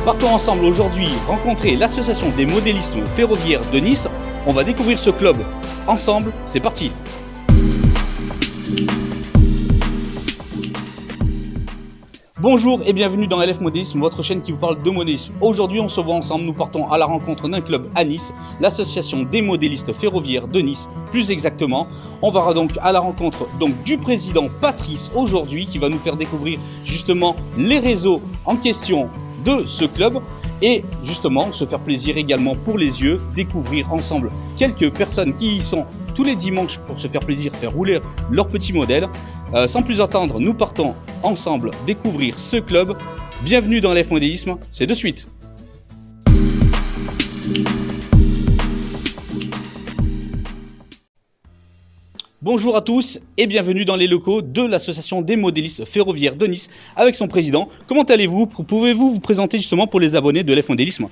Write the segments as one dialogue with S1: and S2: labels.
S1: Partons ensemble aujourd'hui rencontrer l'association des modélismes ferroviaires de Nice. On va découvrir ce club ensemble, c'est parti. Bonjour et bienvenue dans LF Modélisme, votre chaîne qui vous parle de modélisme. Aujourd'hui, on se voit ensemble, nous partons à la rencontre d'un club à Nice, l'association des modélistes ferroviaires de Nice, plus exactement. On va donc à la rencontre du président Patrice aujourd'hui, qui va nous faire découvrir justement les réseaux en question de ce club et justement se faire plaisir également pour les yeux, découvrir ensemble quelques personnes qui y sont tous les dimanches pour se faire plaisir, faire rouler leur petit modèle. Sans plus attendre, nous partons ensemble découvrir ce club. Bienvenue dans LF Modélisme, c'est de suite. Bonjour à tous et bienvenue dans les locaux de l'association des modélistes ferroviaires de Nice avec son président. Comment allez-vous? Pouvez-vous vous présenter justement pour les abonnés de LF Modélisme?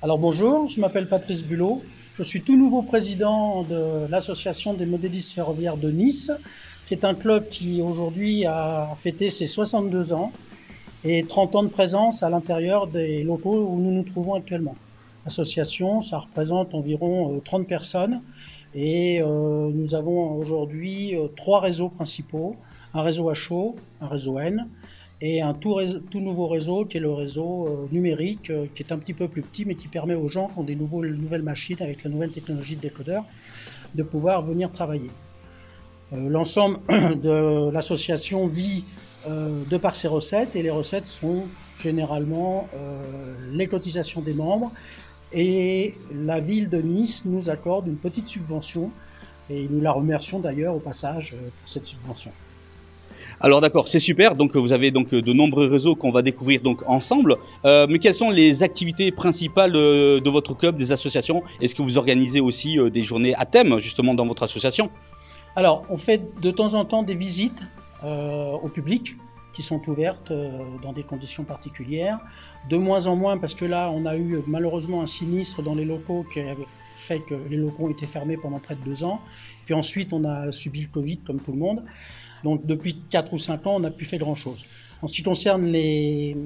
S2: Alors bonjour, je m'appelle Patrice Bulot. Je suis tout nouveau président de l'association des modélistes ferroviaires de Nice, qui est un club qui aujourd'hui a fêté ses 62 ans et 30 ans de présence à l'intérieur des locaux où nous nous trouvons actuellement. L'association, ça représente environ 30 personnes et nous avons aujourd'hui 3 réseaux principaux, un réseau HO, un réseau N et un tout nouveau réseau qui est le réseau numérique, qui est un petit peu plus petit mais qui permet aux gens qui ont des nouvelles machines avec la nouvelle technologie de décodeur de pouvoir venir travailler. L'ensemble de l'association vit de par ses recettes et les recettes sont généralement les cotisations des membres et la ville de Nice nous accorde une petite subvention et nous la remercions d'ailleurs au passage pour cette subvention.
S1: Alors d'accord, c'est super, donc vous avez de nombreux réseaux qu'on va découvrir ensemble, mais quelles sont les activités principales de votre club, des associations? Est-ce que vous organisez aussi des journées à thème justement dans votre association?
S2: Alors on fait de temps en temps des visites au public qui sont ouvertes dans des conditions particulières, de moins en moins parce que là on a eu malheureusement un sinistre dans les locaux qui a fait que les locaux ont été fermés pendant près de 2 ans, puis ensuite on a subi le Covid comme tout le monde. Donc depuis 4 ou 5 ans, on n'a plus fait grand-chose. En ce qui concerne les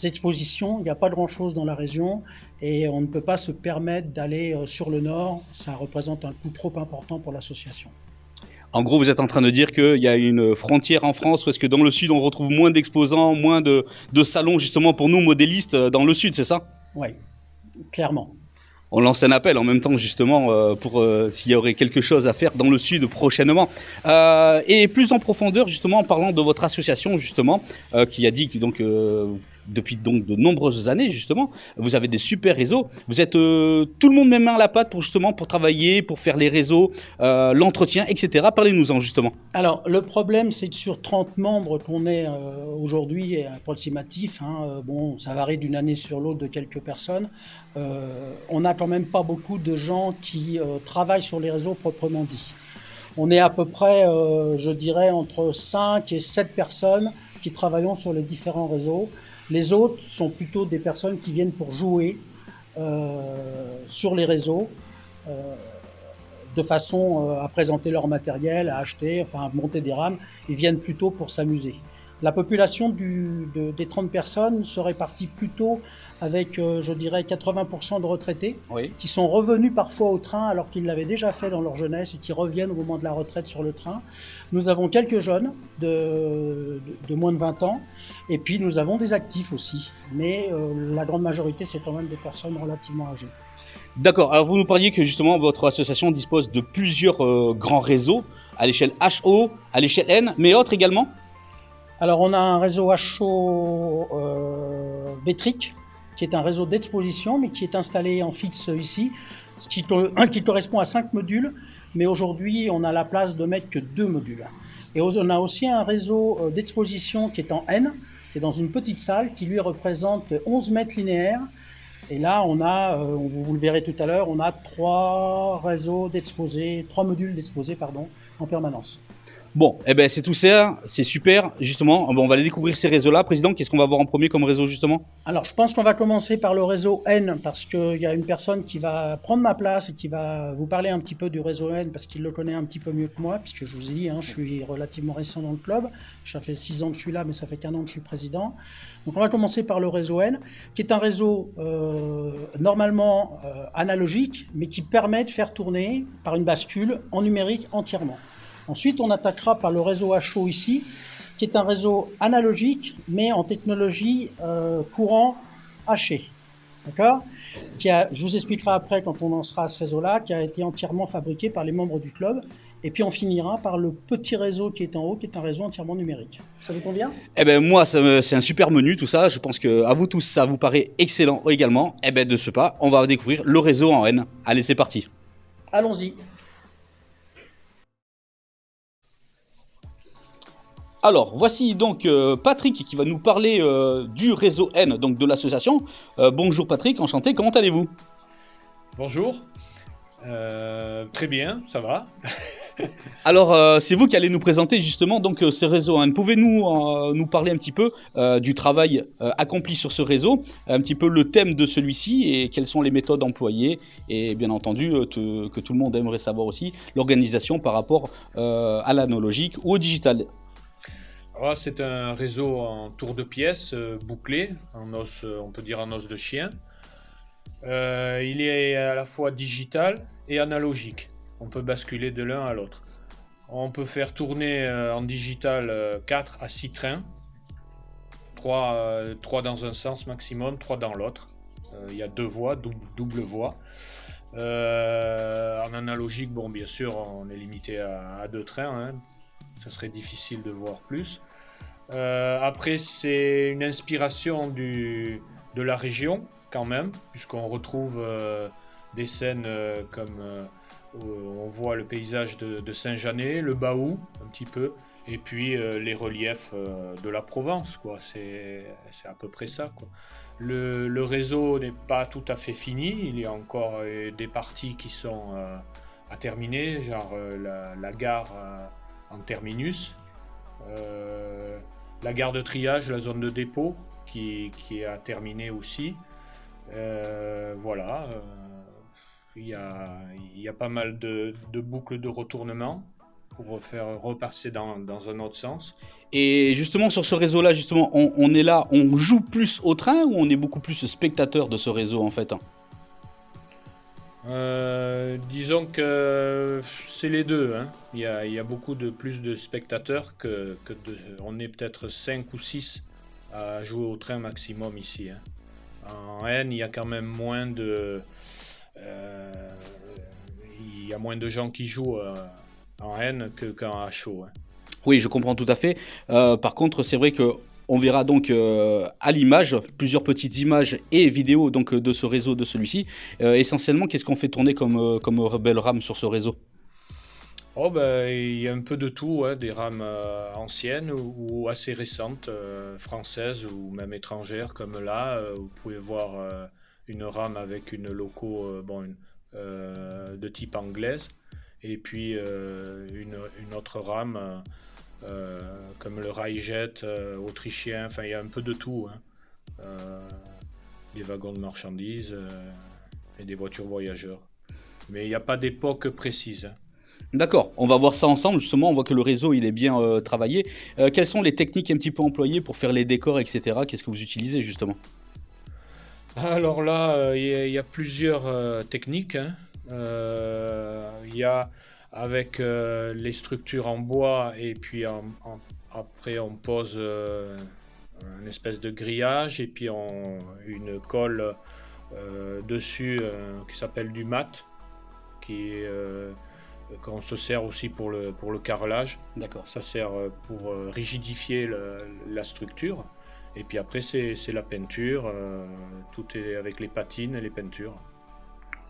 S2: expositions, il n'y a pas grand-chose dans la région et on ne peut pas se permettre d'aller sur le nord. Ça représente un coût trop important pour l'association.
S1: En gros, vous êtes en train de dire qu'il y a une frontière en France ou est-ce que dans le sud, on retrouve moins d'exposants, moins de salons justement pour nous modélistes dans le sud, c'est ça?
S2: Oui, clairement.
S1: On lance un appel en même temps justement pour s'il y aurait quelque chose à faire dans le sud prochainement. Et plus en profondeur justement en parlant de votre association justement qui a dit que depuis de nombreuses années justement, vous avez des super réseaux. Vous êtes tout le monde met main à la pâte pour travailler, pour faire les réseaux, l'entretien, etc. Parlez-nous-en justement. Alors
S2: le problème c'est que sur 30 membres qu'on est aujourd'hui approximatif, bon ça varie d'une année sur l'autre de quelques personnes, on n'a quand même pas beaucoup de gens qui travaillent sur les réseaux proprement dit. On est à peu près, je dirais, entre 5 et 7 personnes qui travaillent sur les différents réseaux. Les autres sont plutôt des personnes qui viennent pour jouer sur les réseaux, de façon à présenter leur matériel, à acheter, enfin à monter des rames. Ils viennent plutôt pour s'amuser. La population des 30 personnes se répartit plutôt avec, je dirais, 80% de retraités qui sont revenus parfois au train alors qu'ils l'avaient déjà fait dans leur jeunesse et qui reviennent au moment de la retraite sur le train. Nous avons quelques jeunes de moins de 20 ans et puis nous avons des actifs aussi. Mais la grande majorité, c'est quand même des personnes relativement âgées.
S1: D'accord, alors vous nous parliez que justement votre association dispose de plusieurs grands réseaux à l'échelle HO, à l'échelle N, mais autres également?
S2: Alors on a un réseau HO métrique, qui est un réseau d'exposition, mais qui est installé en fixe ici, ce qui correspond à 5 modules, mais aujourd'hui on a la place de mettre que 2 modules. Et on a aussi un réseau d'exposition qui est en N, qui est dans une petite salle, qui lui représente 11 mètres linéaires. Et là on a, vous le verrez tout à l'heure, on a 3 modules d'exposés en permanence.
S1: Bon, eh ben c'est tout ça, c'est super, justement. Bon, on va aller découvrir ces réseaux-là. Président, qu'est-ce qu'on va voir en premier comme réseau, justement?
S2: Alors, je pense qu'on va commencer par le réseau N, parce qu'il y a une personne qui va prendre ma place et qui va vous parler un petit peu du réseau N, parce qu'il le connaît un petit peu mieux que moi, puisque je vous ai dit, je suis relativement récent dans le club. Ça fait 6 ans que je suis là, mais ça fait qu'1 an que je suis président. Donc, on va commencer par le réseau N, qui est un réseau normalement analogique, mais qui permet de faire tourner par une bascule en numérique entièrement. Ensuite, on attaquera par le réseau HO ici, qui est un réseau analogique, mais en technologie courant haché. D'accord ? Je vous expliquerai après, quand on en sera à ce réseau-là, qui a été entièrement fabriqué par les membres du club. Et puis on finira par le petit réseau qui est en haut, qui est un réseau entièrement numérique. Ça vous convient ?
S1: Eh ben moi, c'est un super menu, tout ça. Je pense que à vous tous, ça vous paraît excellent également. Eh ben de ce pas, on va découvrir le réseau en N. Allez, c'est parti.
S2: Allons-y.
S1: Alors, voici donc Patrick qui va nous parler du réseau N, donc de l'association. Bonjour Patrick, enchanté, comment allez-vous?
S3: Bonjour, très bien, ça va.
S1: Alors, c'est vous qui allez nous présenter justement donc ce réseau N. Pouvez-vous nous parler un petit peu du travail accompli sur ce réseau, un petit peu le thème de celui-ci et quelles sont les méthodes employées et bien entendu que tout le monde aimerait savoir aussi l'organisation par rapport à l'analogique ou au digital.
S3: C'est un réseau en tour de pièce, bouclé, en os, on peut dire en os de chien. Il est à la fois digital et analogique. On peut basculer de l'un à l'autre. On peut faire tourner en digital 4 à 6 trains. 3 dans un sens maximum, 3 dans l'autre. Il y a 2 voies, double voie. En analogique, bon, bien sûr, on est limité à 2 trains. Ce serait difficile de voir plus. Après, c'est une inspiration de la région, quand même, puisqu'on retrouve des scènes comme où on voit le paysage de Saint-Janet, le Baou, un petit peu, et puis les reliefs de la Provence, quoi. C'est à peu près ça, quoi. Le réseau n'est pas tout à fait fini, il y a encore des parties qui sont à terminer, genre la gare en terminus, la gare de triage, la zone de dépôt qui est à terminer aussi. Voilà, il y a pas mal de boucles de retournement pour faire repasser dans un autre sens.
S1: Et justement sur ce réseau-là, justement, on est là, on joue plus au train ou on est beaucoup plus spectateur de ce réseau en fait?
S3: Disons que c'est les deux. Il y a beaucoup plus de spectateurs on est peut-être 5 ou 6 à jouer au train maximum ici. En N, il y a quand même moins de gens qui jouent en N qu'en HO.
S1: Oui, je comprends tout à fait. Par contre, c'est vrai que on verra donc à l'image plusieurs petites images et vidéos donc de ce réseau, de celui-ci. Essentiellement, qu'est-ce qu'on fait tourner comme belle RAM sur ce réseau?
S3: Il y a un peu de tout, des rames anciennes ou assez récentes, françaises ou même étrangères, comme là. Vous pouvez voir une rame avec une loco de type anglaise, et puis une autre rame comme le Railjet autrichien. Enfin, il y a un peu de tout, des wagons de marchandises et des voitures voyageurs. Mais il n'y a pas d'époque précise.
S1: D'accord, on va voir ça ensemble. Justement, on voit que le réseau il est bien travaillé. Quelles sont les techniques un petit peu employées pour faire les décors, etc. Qu'est-ce que vous utilisez justement?
S3: Alors là, il y a plusieurs techniques. Il y a avec les structures en bois, et puis après on pose une espèce de grillage et puis une colle dessus qui s'appelle du mat, qu'on se sert aussi pour le carrelage.
S1: D'accord.
S3: Ça sert pour rigidifier la structure. Et puis après c'est la peinture, tout est avec les patines et les peintures.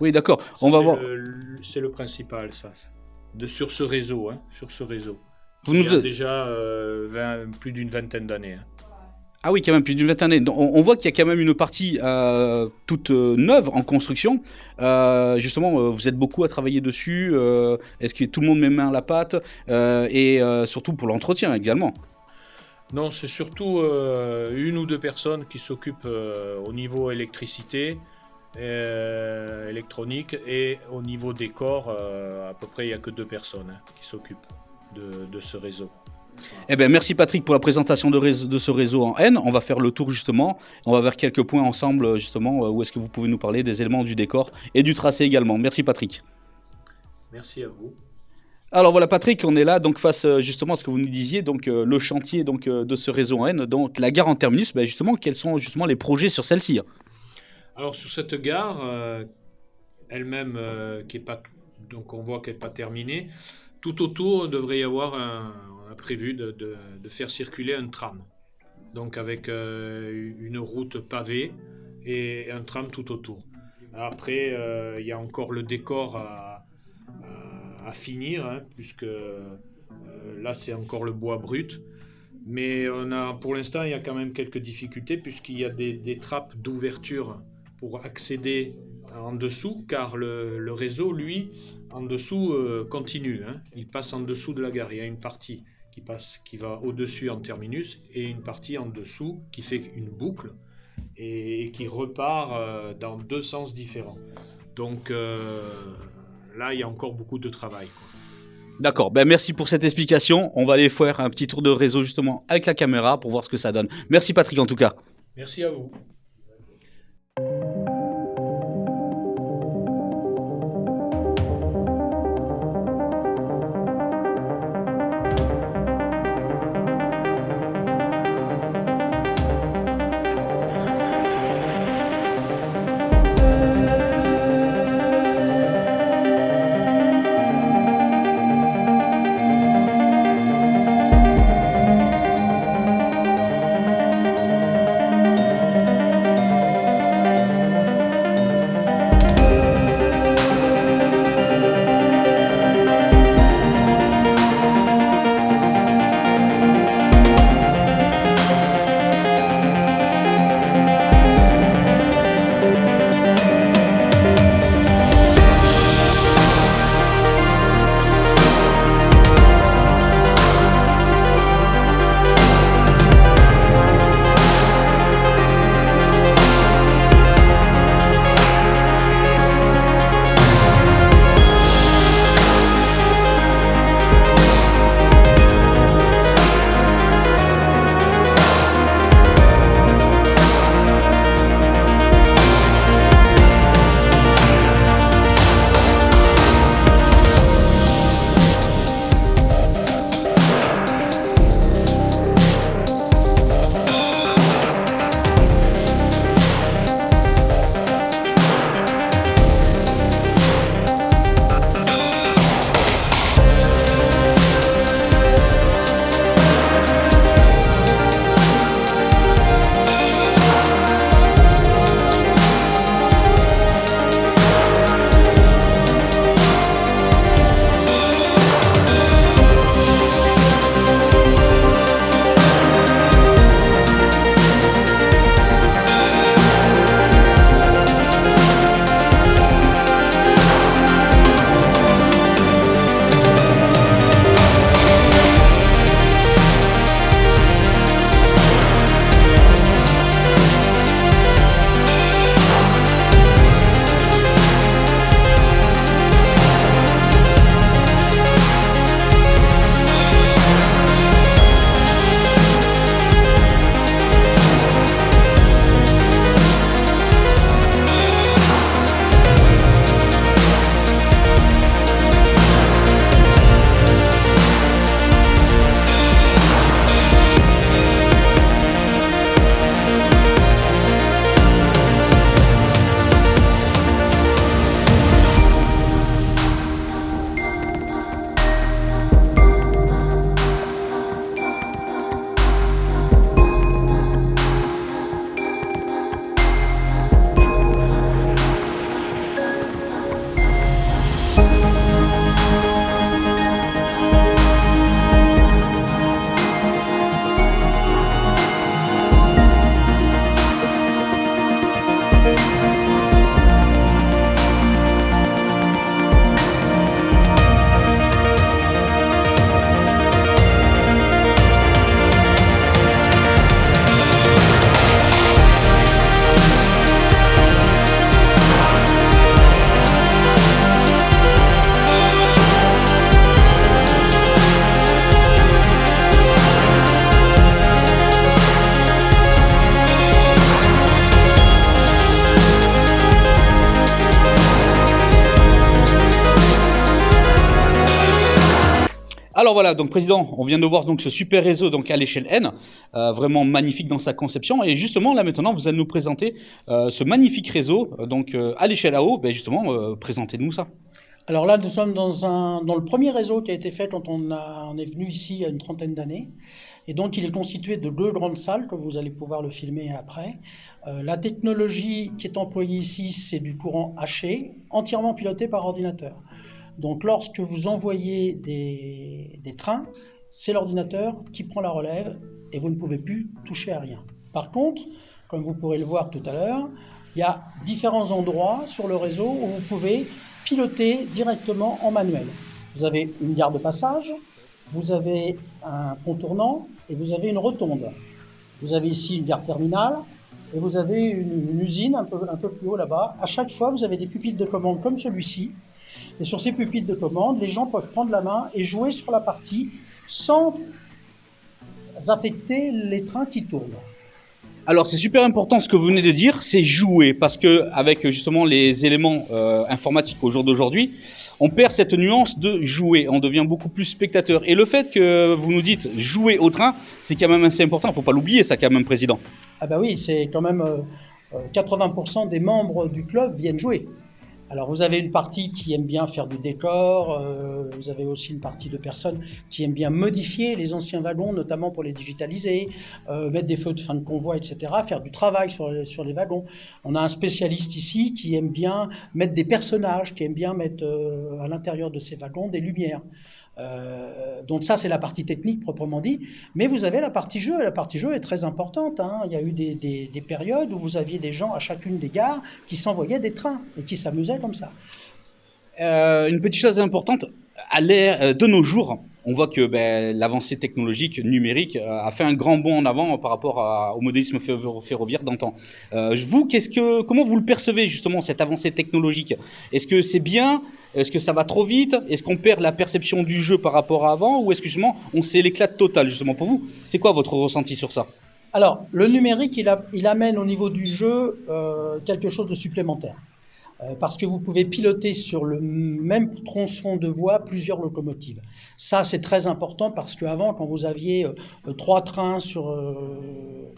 S1: Oui, d'accord. On va voir.
S3: C'est le principal, ça. Sur ce réseau,
S1: Vous nous...
S3: Il y a déjà plus d'une vingtaine d'années.
S1: Ah oui, quand même, plus d'une vingtaine d'années. Donc, on voit qu'il y a quand même une partie toute neuve en construction. Justement, vous êtes beaucoup à travailler dessus. Est-ce que tout le monde met main à la pâte et surtout pour l'entretien également.
S3: Non, c'est surtout une ou deux personnes qui s'occupent au niveau électricité, électronique et au niveau décor, à peu près il n'y a que deux personnes qui s'occupent de ce réseau.
S1: Eh bien, merci Patrick pour la présentation de ce réseau en N. On va faire le tour justement. On va vers quelques points ensemble justement où est-ce que vous pouvez nous parler des éléments du décor et du tracé également. Merci Patrick.
S3: Merci à vous.
S1: Alors voilà Patrick, on est là donc face justement à ce que vous nous disiez, donc le chantier donc de ce réseau en N, donc la gare en terminus. Ben, justement, quels sont justement les projets sur celle-ci?
S3: Alors sur cette gare elle-même, qui est pas, donc on voit qu'elle n'est pas terminée, tout autour devrait y avoir on a prévu de faire circuler un tram. Donc avec une route pavée et un tram tout autour. Après, il y a encore le décor à finir, hein, puisque là c'est encore le bois brut. Mais pour l'instant, il y a quand même quelques difficultés puisqu'il y a des trappes d'ouverture pour accéder en dessous, car le réseau, lui, en dessous continue. Hein. Il passe en dessous de la gare. Il y a une partie qui va au-dessus en terminus et une partie en dessous qui fait une boucle et qui repart dans deux sens différents. Donc là, il y a encore beaucoup de travail, quoi.
S1: D'accord, ben merci pour cette explication. On va aller faire un petit tour de réseau justement avec la caméra pour voir ce que ça donne. Merci Patrick en tout cas.
S3: Merci à vous.
S1: Alors voilà, donc président, on vient de voir donc ce super réseau donc à l'échelle N, vraiment magnifique dans sa conception. Et justement, là maintenant, vous allez nous présenter ce magnifique réseau donc à l'échelle AO. Ben justement, présentez-nous ça.
S2: Alors là, nous sommes dans le premier réseau qui a été fait quand on est venu ici il y a une trentaine d'années. Et donc, il est constitué de 2 grandes salles, que vous allez pouvoir le filmer après. La technologie qui est employée ici, c'est du courant haché, entièrement piloté par ordinateur. Donc, lorsque vous envoyez des trains, c'est l'ordinateur qui prend la relève et vous ne pouvez plus toucher à rien. Par contre, comme vous pourrez le voir tout à l'heure, il y a différents endroits sur le réseau où vous pouvez piloter directement en manuel. Vous avez une gare de passage, vous avez un pont tournant et vous avez une rotonde. Vous avez ici une gare terminale et vous avez une usine un peu plus haut là-bas. À chaque fois, vous avez des pupitres de commande comme celui-ci. Et sur ces pupitres de commande, les gens peuvent prendre la main et jouer sur la partie sans affecter les trains qui tournent.
S1: Alors c'est super important ce que vous venez de dire, c'est jouer, parce que avec justement les éléments informatiques au jour d'aujourd'hui, on perd cette nuance de jouer, on devient beaucoup plus spectateur. Et le fait que vous nous dites jouer au train, c'est quand même assez important, il ne faut pas l'oublier ça quand même, président.
S2: Ah bah oui, c'est quand même 80% des membres du club viennent jouer. Alors vous avez une partie qui aime bien faire du décor, vous avez aussi une partie de personnes qui aiment bien modifier les anciens wagons, notamment pour les digitaliser, mettre des feux de fin de convoi, etc., faire du travail sur les wagons. On a un spécialiste ici qui aime bien mettre des personnages, qui aime bien mettre à l'intérieur de ces wagons des lumières. Donc ça, c'est la partie technique proprement dit. Mais vous avez la partie jeu. La partie jeu est très importante, hein. Il y a eu des périodes où vous aviez des gens à chacune des gares qui s'envoyaient des trains et qui s'amusaient comme ça.
S1: Une petite chose importante, à l'ère de nos jours, on voit que l'avancée technologique numérique a fait un grand bond en avant par rapport au modélisme ferroviaire d'antan. Vous, comment vous le percevez justement, cette avancée technologique? Est-ce que c'est bien? Est-ce que ça va trop vite? Est-ce qu'on perd la perception du jeu par rapport à avant? Ou est-ce que justement on sait l'éclat total justement pour vous? C'est quoi votre ressenti sur ça?
S2: Alors, le numérique, il amène au niveau du jeu quelque chose de supplémentaire. Parce que vous pouvez piloter sur le même tronçon de voie plusieurs locomotives. Ça, c'est très important parce qu'avant, quand vous aviez 3 trains sur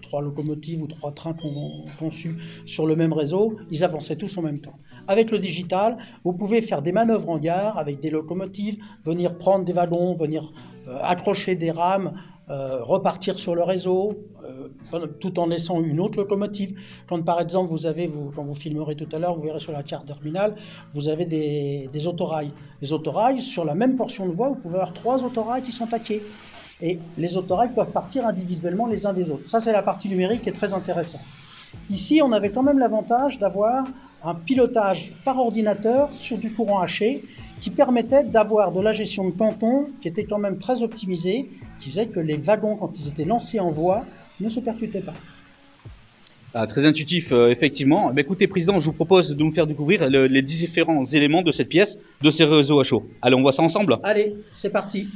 S2: 3 locomotives ou 3 trains conçus sur le même réseau, ils avançaient tous en même temps. Avec le digital, vous pouvez faire des manœuvres en gare avec des locomotives, venir prendre des wagons, venir accrocher des rames, repartir sur le réseau, tout en laissant une autre locomotive. Quand par exemple quand vous filmerez tout à l'heure, vous verrez sur la carte terminale, vous avez des autorails. Les autorails, sur la même portion de voie, vous pouvez avoir 3 autorails qui sont taqués. Et les autorails peuvent partir individuellement les uns des autres. Ça, c'est la partie numérique qui est très intéressante. Ici, on avait quand même l'avantage d'avoir un pilotage par ordinateur sur du courant haché qui permettait d'avoir de la gestion de peloton qui était quand même très optimisée, qui faisait que les wagons, quand ils étaient lancés en voie, ne se percutaient pas.
S1: Très intuitif, effectivement. Écoutez, président, je vous propose de nous faire découvrir les différents éléments de cette pièce, de ces réseaux à chaud. Allez, on voit ça ensemble?
S2: Allez, c'est parti.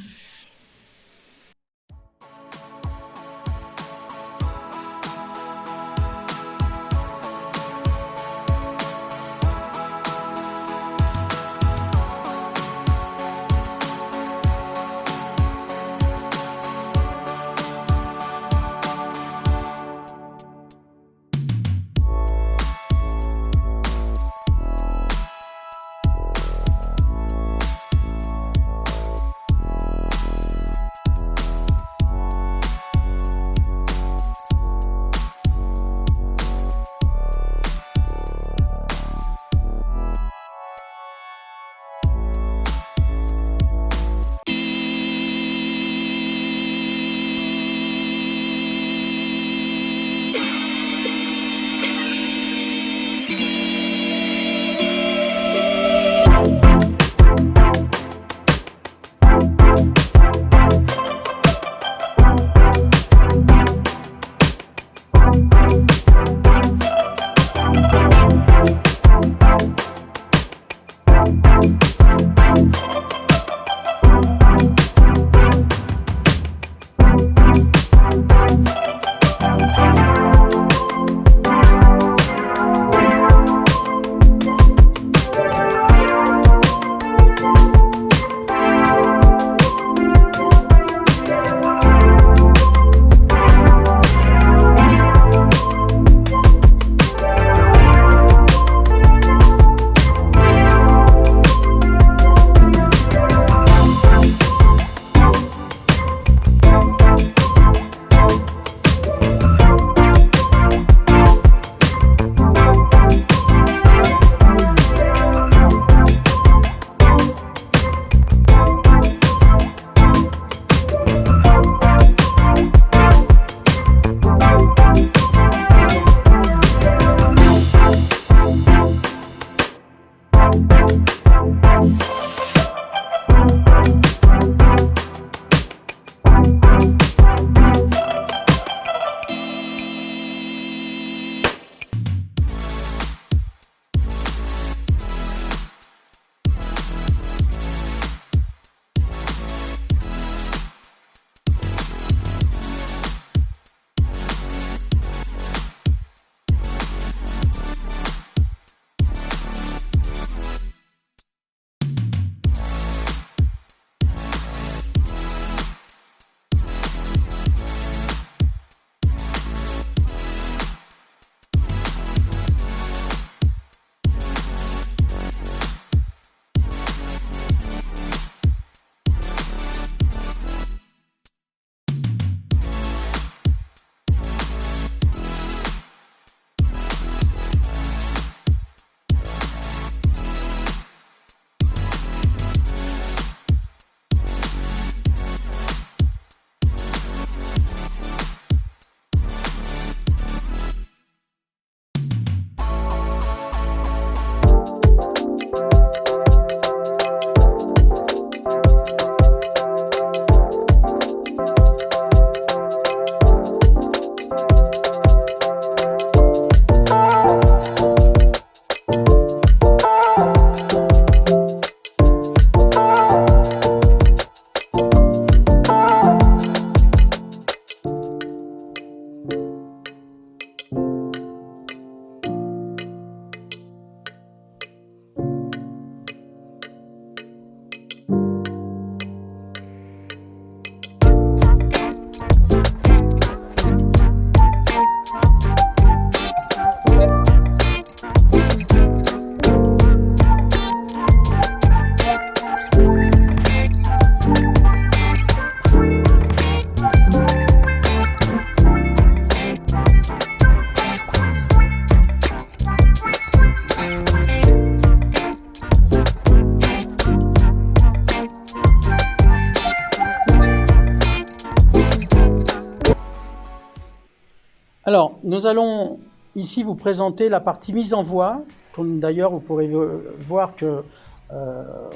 S2: Alors, nous allons ici vous présenter la partie mise en voie. Comme d'ailleurs, vous pourrez voir que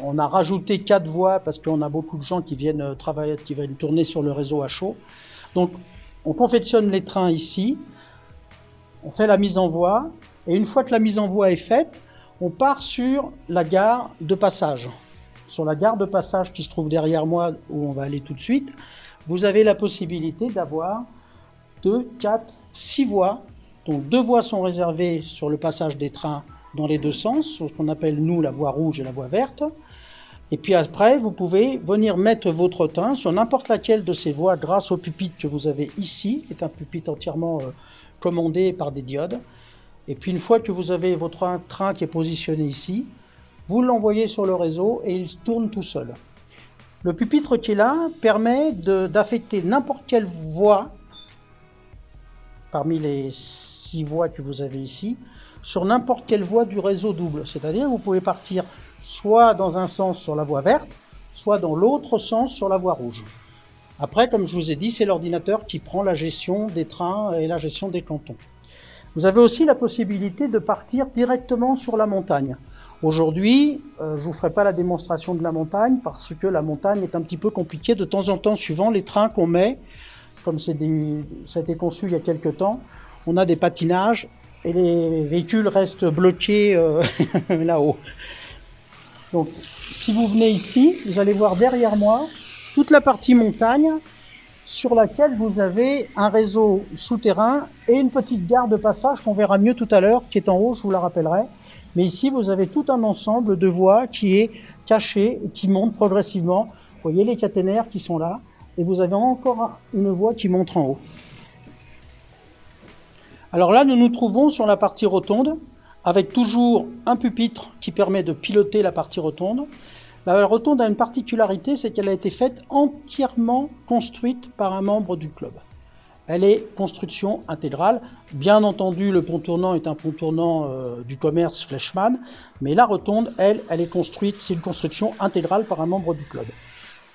S2: on a rajouté 4 voies parce qu'on a beaucoup de gens qui viennent travailler, qui viennent tourner sur le réseau à chaud. Donc, on confectionne les trains ici, on fait la mise en voie, et une fois que la mise en voie est faite, on part sur la gare de passage. Sur la gare de passage qui se trouve derrière moi, où on va aller tout de suite, vous avez la possibilité d'avoir 2, 4, 6 voies. Donc 2 voies sont réservées sur le passage des trains dans les deux sens, ce qu'on appelle nous la voie rouge et la voie verte. Et puis après, vous pouvez venir mettre votre train sur n'importe laquelle de ces voies grâce au pupitre que vous avez ici, qui est un pupitre entièrement commandé par des diodes. Et puis une fois que vous avez votre train qui est positionné ici, vous l'envoyez sur le réseau et il tourne tout seul. Le pupitre qui est là permet d'affecter n'importe quelle voie parmi les 6 voies que vous avez ici, sur n'importe quelle voie du réseau double. C'est-à-dire que vous pouvez partir soit dans un sens sur la voie verte, soit dans l'autre sens sur la voie rouge. Après, comme je vous ai dit, c'est l'ordinateur qui prend la gestion des trains et la gestion des cantons. Vous avez aussi la possibilité de partir directement sur la montagne. Aujourd'hui, je ne vous ferai pas la démonstration de la montagne parce que la montagne est un petit peu compliquée de temps en temps suivant les trains qu'on met. Comme ça a été conçu il y a quelques temps, on a des patinages et les véhicules restent bloqués là-haut. Donc, si vous venez ici, vous allez voir derrière moi toute la partie montagne sur laquelle vous avez un réseau souterrain et une petite gare de passage qu'on verra mieux tout à l'heure, qui est en haut, je vous la rappellerai. Mais ici, vous avez tout un ensemble de voies qui est caché et qui monte progressivement. Vous voyez les caténaires qui sont là. Et vous avez encore une voie qui monte en haut. Alors là, nous nous trouvons sur la partie rotonde, avec toujours un pupitre qui permet de piloter la partie rotonde. La rotonde a une particularité, c'est qu'elle a été faite entièrement construite par un membre du club. Elle est construction intégrale. Bien entendu, le pont tournant est un pont tournant du commerce Fleischmann, mais la rotonde, elle est construite, c'est une construction intégrale par un membre du club.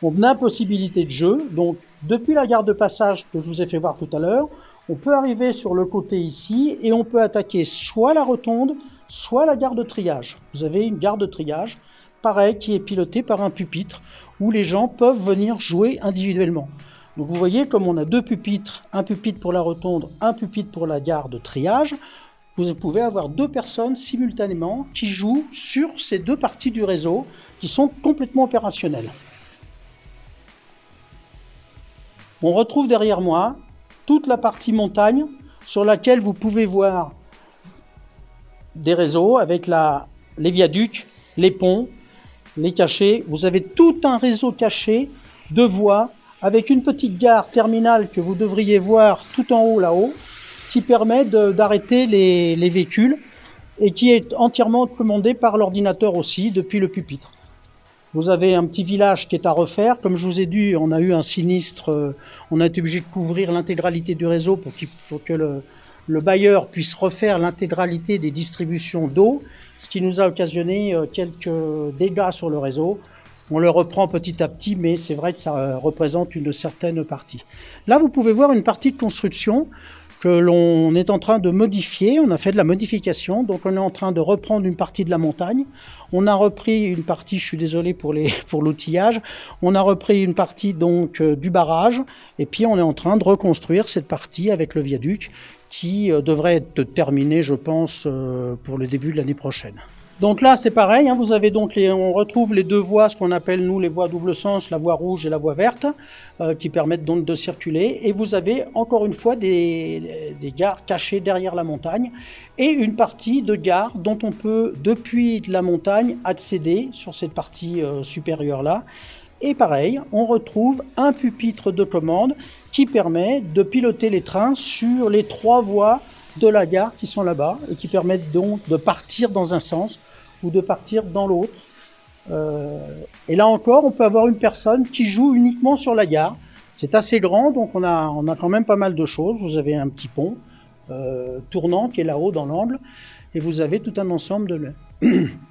S2: On a possibilité de jeu, donc depuis la gare de passage que je vous ai fait voir tout à l'heure, on peut arriver sur le côté ici et on peut attaquer soit la rotonde, soit la gare de triage. Vous avez une gare de triage, pareil, qui est pilotée par un pupitre où les gens peuvent venir jouer individuellement. Donc vous voyez, comme on a 2 pupitres, un pupitre pour la rotonde, un pupitre pour la gare de triage, vous pouvez avoir 2 personnes simultanément qui jouent sur ces 2 parties du réseau qui sont complètement opérationnelles. On retrouve derrière moi toute la partie montagne sur laquelle vous pouvez voir des réseaux avec les viaducs, les ponts, les cachets. Vous avez tout un réseau caché de voies avec une petite gare terminale que vous devriez voir tout en haut là-haut qui permet d'arrêter les véhicules et qui est entièrement commandé par l'ordinateur aussi depuis le pupitre. Vous avez un petit village qui est à refaire. Comme je vous ai dit, on a eu un sinistre. On a été obligé de couvrir l'intégralité du réseau pour que le bailleur puisse refaire l'intégralité des distributions d'eau, ce qui nous a occasionné quelques dégâts sur le réseau. On le reprend petit à petit, mais c'est vrai que ça représente une certaine partie. Là, vous pouvez voir une partie de construction que l'on est en train de modifier. On a fait de la modification, donc on est en train de reprendre une partie de la montagne. On a repris une partie, je suis désolé pour l'outillage, on a repris une partie donc du barrage, et puis on est en train de reconstruire cette partie avec le viaduc qui devrait être terminé, je pense, pour le début de l'année prochaine. Donc là, c'est pareil, hein, vous avez donc on retrouve les 2 voies, ce qu'on appelle nous les voies double sens, la voie rouge et la voie verte, qui permettent donc de circuler. Et vous avez encore une fois des gares cachées derrière la montagne et une partie de gare dont on peut, depuis la montagne, accéder sur cette partie supérieure-là. Et pareil, on retrouve un pupitre de commande qui permet de piloter les trains sur les 3 voies de la gare qui sont là-bas et qui permettent donc de partir dans un sens ou de partir dans l'autre. Et là encore, on peut avoir une personne qui joue uniquement sur la gare. C'est assez grand, donc on a quand même pas mal de choses. Vous avez un petit pont tournant qui est là-haut dans l'angle et vous avez tout un ensemble de...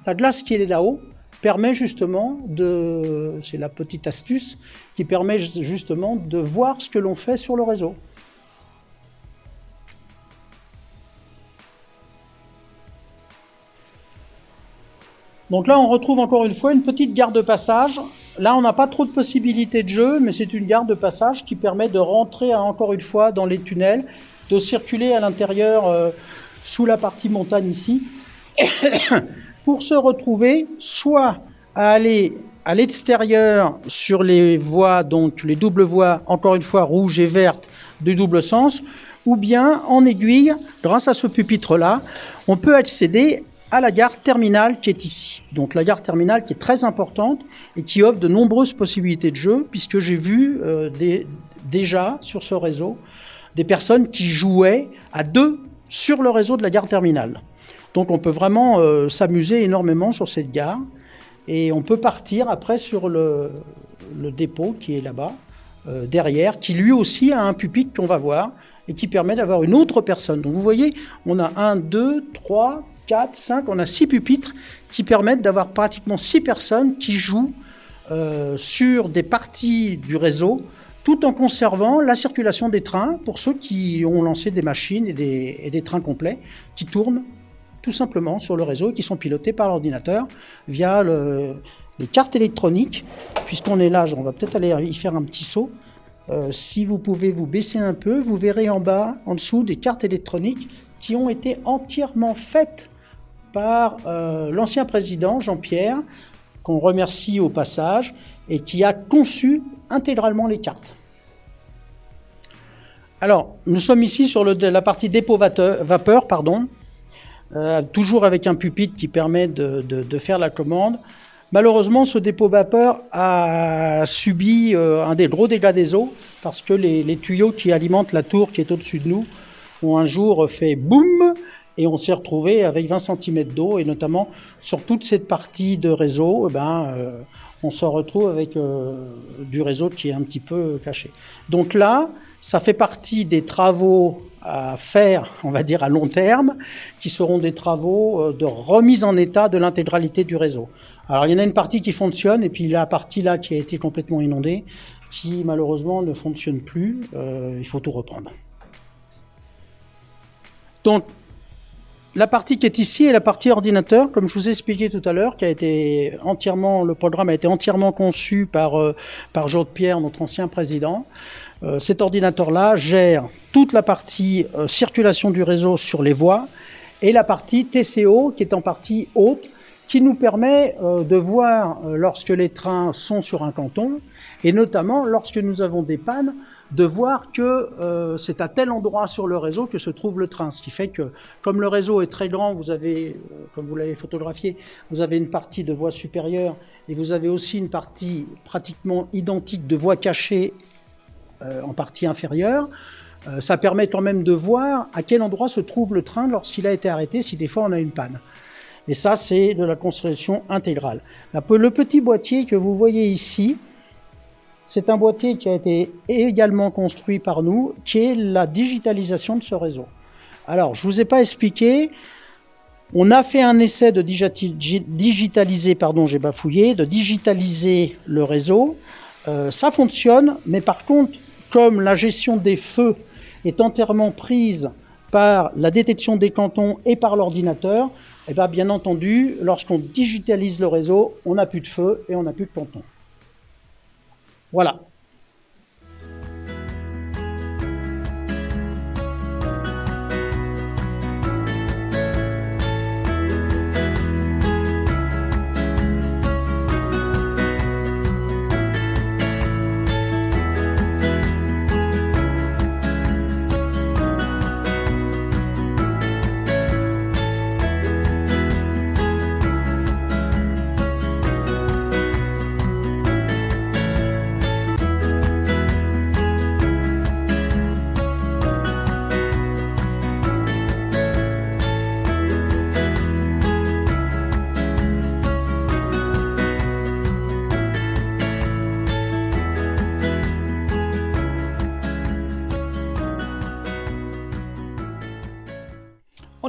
S2: La glace qui est là-haut permet justement c'est la petite astuce qui permet justement de voir ce que l'on fait sur le réseau. Donc là, on retrouve encore une fois une petite gare de passage. Là, on n'a pas trop de possibilités de jeu, mais c'est une gare de passage qui permet de rentrer encore une fois dans les tunnels, de circuler à l'intérieur sous la partie montagne ici, pour se retrouver soit à aller à l'extérieur sur les voies, donc les doubles voies, encore une fois rouge et verte, de double sens, ou bien en aiguille, grâce à ce pupitre-là, on peut accéder à la gare terminale qui est ici. Donc la gare terminale qui est très importante et qui offre de nombreuses possibilités de jeu, puisque j'ai vu déjà sur ce réseau des personnes qui jouaient à 2 sur le réseau de la gare terminale. Donc on peut vraiment s'amuser énormément sur cette gare et on peut partir après sur le dépôt qui est là-bas, derrière, qui lui aussi a un pupitre qu'on va voir et qui permet d'avoir une autre personne. Donc vous voyez, on a 1, 2, 3, 4, 5, on a 6 pupitres qui permettent d'avoir pratiquement 6 personnes qui jouent sur des parties du réseau, tout en conservant la circulation des trains pour ceux qui ont lancé des machines et des trains complets qui tournent tout simplement sur le réseau et qui sont pilotés par l'ordinateur via les cartes électroniques. Puisqu'on est là, on va peut-être aller y faire un petit saut. Si vous pouvez vous baisser un peu, vous verrez en bas, en dessous, des cartes électroniques qui ont été entièrement faites par l'ancien président Jean-Pierre, qu'on remercie au passage, et qui a conçu intégralement les cartes. Alors, nous sommes ici sur la partie dépôt vapeur, toujours avec un pupitre qui permet de faire la commande. Malheureusement, ce dépôt vapeur a subi un des gros dégâts des eaux, parce que les tuyaux qui alimentent la tour qui est au-dessus de nous ont un jour fait boum, et on s'est retrouvé avec 20 cm d'eau, et notamment sur toute cette partie de réseau, on se retrouve avec du réseau qui est un petit peu caché. Donc là, ça fait partie des travaux à faire, on va dire à long terme, qui seront des travaux de remise en état de l'intégralité du réseau. Alors il y en a une partie qui fonctionne, et puis la partie là qui a été complètement inondée, qui malheureusement ne fonctionne plus, il faut tout reprendre. Donc, la partie qui est ici est la partie ordinateur, comme je vous ai expliqué tout à l'heure, le programme a été entièrement conçu par Jean-Pierre, notre ancien président. Cet ordinateur-là gère toute la partie circulation du réseau sur les voies et la partie TCO qui est en partie haute, qui nous permet de voir lorsque les trains sont sur un canton et notamment lorsque nous avons des pannes, de voir que c'est à tel endroit sur le réseau que se trouve le train. Ce qui fait que, comme le réseau est très grand, vous avez, comme vous l'avez photographié, vous avez une partie de voie supérieure et vous avez aussi une partie pratiquement identique de voie cachée en partie inférieure. Ça permet quand même de voir à quel endroit se trouve le train lorsqu'il a été arrêté, si des fois on a une panne. Et ça, c'est de la construction intégrale. Le petit boîtier que vous voyez ici, c'est un boîtier qui a été également construit par nous, qui est la digitalisation de ce réseau. Alors, je ne vous ai pas expliqué, on a fait un essai de digitaliser le réseau. Ça fonctionne, mais par contre, comme la gestion des feux est entièrement prise par la détection des cantons et par l'ordinateur, bien entendu, lorsqu'on digitalise le réseau, on n'a plus de feu et on n'a plus de cantons. Voilà.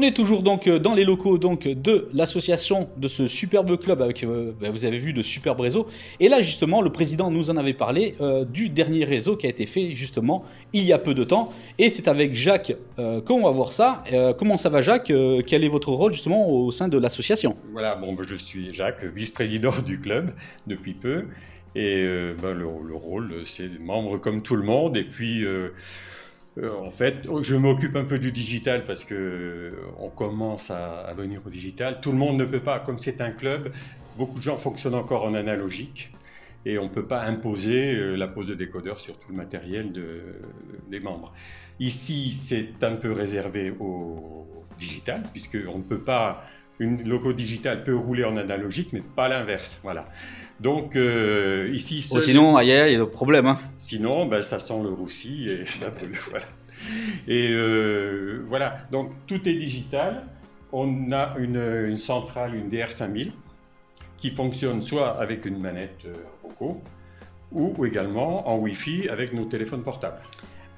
S1: est toujours donc dans les locaux donc de l'association de ce superbe club avec, vous avez vu, de superbes réseaux. Et là justement, le président nous en avait parlé du dernier réseau qui a été fait justement il y a peu de temps. Et c'est avec Jacques qu'on va voir ça. Comment ça va, Jacques? Quel est votre rôle justement au sein de l'association?
S4: Voilà, bon, je suis Jacques, vice-président du club depuis peu. Et le rôle, c'est membre comme tout le monde. Et puis en fait, je m'occupe un peu du digital parce qu'on commence à venir au digital. Tout le monde ne peut pas, comme c'est un club, beaucoup de gens fonctionnent encore en analogique et on ne peut pas imposer la pose de décodeur sur tout le matériel des membres. Ici, c'est un peu réservé au digital puisqu'on ne peut pas, une loco digitale peut rouler en analogique, mais pas l'inverse. Voilà. Donc ici,
S1: sinon, il y a le problème. Hein.
S4: Sinon, ça sent le roussi et ça brûle. Voilà. Et voilà. Donc tout est digital. On a une centrale, une DR5000, qui fonctionne soit avec une manette Roku ou également en Wi-Fi avec nos téléphones portables.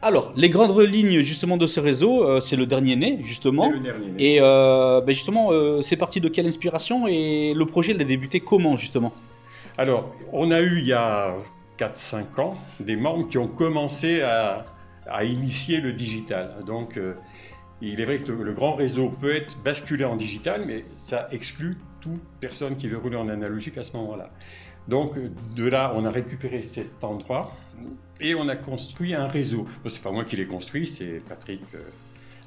S1: Alors, les grandes lignes justement de ce réseau, c'est le dernier né justement.
S4: C'est le dernier né.
S1: Et justement, c'est parti de quelle inspiration et le projet il a débuté comment justement?
S4: Alors, on a eu il y a 4-5 ans des membres qui ont commencé à initier le digital. Donc, il est vrai que le grand réseau peut être basculé en digital, mais ça exclut toute personne qui veut rouler en analogique à ce moment-là. Donc, de là, on a récupéré cet endroit et on a construit un réseau. Bon, c'est pas moi qui l'ai construit, c'est Patrick,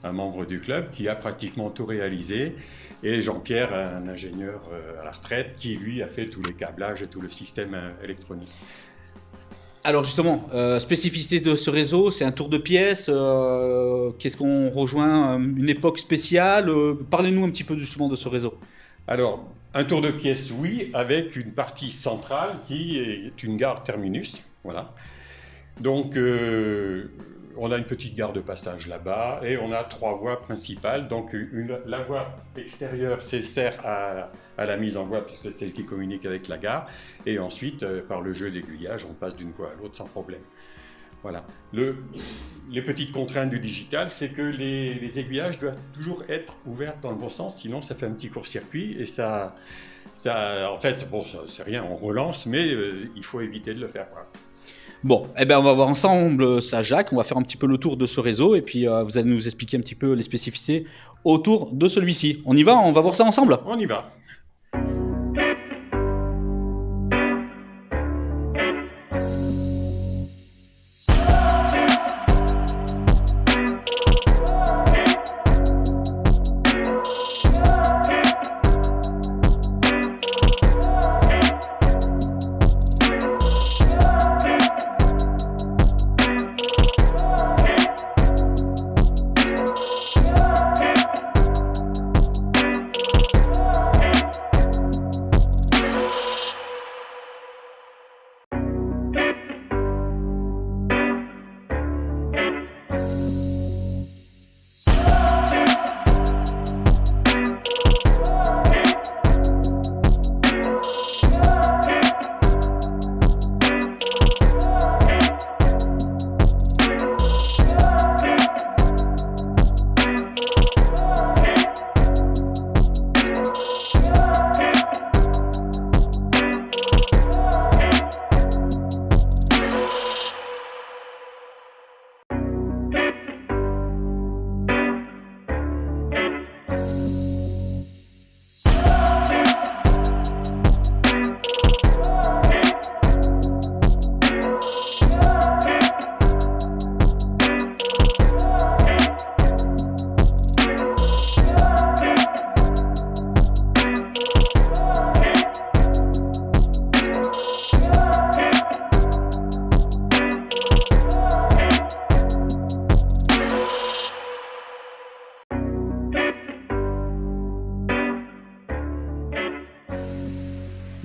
S4: un membre du club, qui a pratiquement tout réalisé. Et Jean-Pierre, un ingénieur à la retraite, qui lui a fait tous les câblages et tout le système électronique.
S1: Alors justement, spécificité de ce réseau, c'est un tour de pièce. Qu'est-ce qu'on rejoint une époque spéciale? Parlez-nous un petit peu justement de ce réseau.
S4: Alors, un tour de pièce, oui, avec une partie centrale qui est une gare terminus. Voilà. Donc, on a une petite gare de passage là-bas et on a 3 voies principales. Donc, la voie extérieure sert à la mise en voie puisque c'est celle qui communique avec la gare. Et ensuite, par le jeu d'aiguillage, on passe d'une voie à l'autre sans problème. Voilà. Les petites contraintes du digital, c'est que les aiguillages doivent toujours être ouverts dans le bon sens, sinon ça fait un petit court-circuit et ça en fait, bon, c'est rien, on relance, mais il faut éviter de le faire. Voilà.
S1: Bon, on va voir ensemble ça, Jacques. On va faire un petit peu le tour de ce réseau et puis vous allez nous expliquer un petit peu les spécificités autour de celui-ci. On y va? On va voir ça ensemble?
S4: On y va.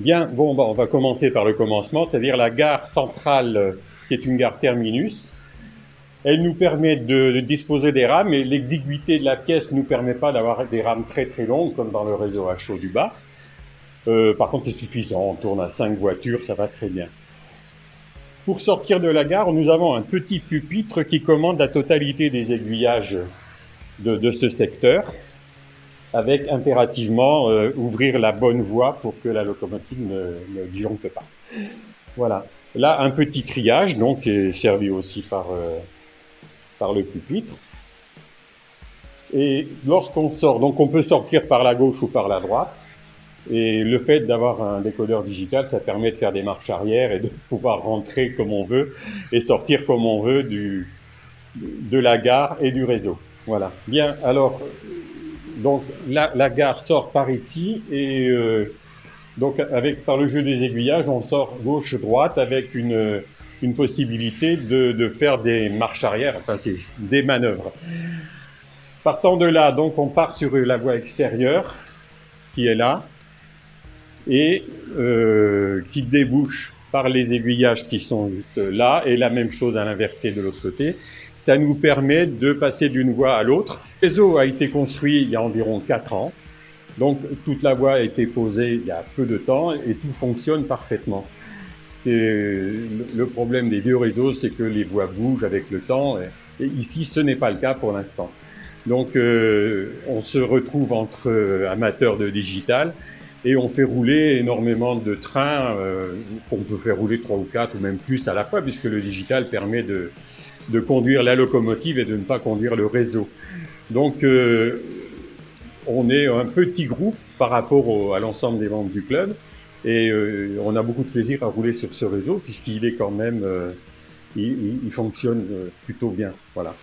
S4: Bien, bon, on va commencer par le commencement, c'est-à-dire la gare centrale, qui est une gare terminus. Elle nous permet de disposer des rames, et l'exiguïté de la pièce ne nous permet pas d'avoir des rames très très longues, comme dans le réseau à chaud du bas. Par contre, c'est suffisant, on tourne à 5 voitures, ça va très bien. Pour sortir de la gare, nous avons un petit pupitre qui commande la totalité des aiguillages de ce secteur. avec impérativement ouvrir la bonne voie pour que la locomotive ne disjoncte pas. Voilà. Là, un petit triage, donc, qui est servi aussi par le pupitre. Et lorsqu'on sort, donc on peut sortir par la gauche ou par la droite. Et le fait d'avoir un décodeur digital, ça permet de faire des marches arrière et de pouvoir rentrer comme on veut et sortir comme on veut de la gare et du réseau. Voilà. Bien, alors, donc la gare sort par ici et donc par le jeu des aiguillages, on sort gauche-droite avec une possibilité de faire des marches arrière, enfin c'est des manœuvres. Partant de là, donc on part sur la voie extérieure qui est là et qui débouche par les aiguillages qui sont juste là et la même chose à l'inversé de l'autre côté. Ça nous permet de passer d'une voie à l'autre. Le réseau a été construit il y a environ 4 ans. Donc toute la voie a été posée il y a peu de temps et tout fonctionne parfaitement. Le problème des vieux réseaux, c'est que les voies bougent avec le temps et ici ce n'est pas le cas pour l'instant. Donc on se retrouve entre amateurs de digital et on fait rouler énormément de trains qu'on peut faire rouler 3 ou 4 ou même plus à la fois puisque le digital permet de conduire la locomotive et de ne pas conduire le réseau. Donc on est un petit groupe par rapport à l'ensemble des membres du club et on a beaucoup de plaisir à rouler sur ce réseau puisqu'il est quand même, il fonctionne plutôt bien. Voilà.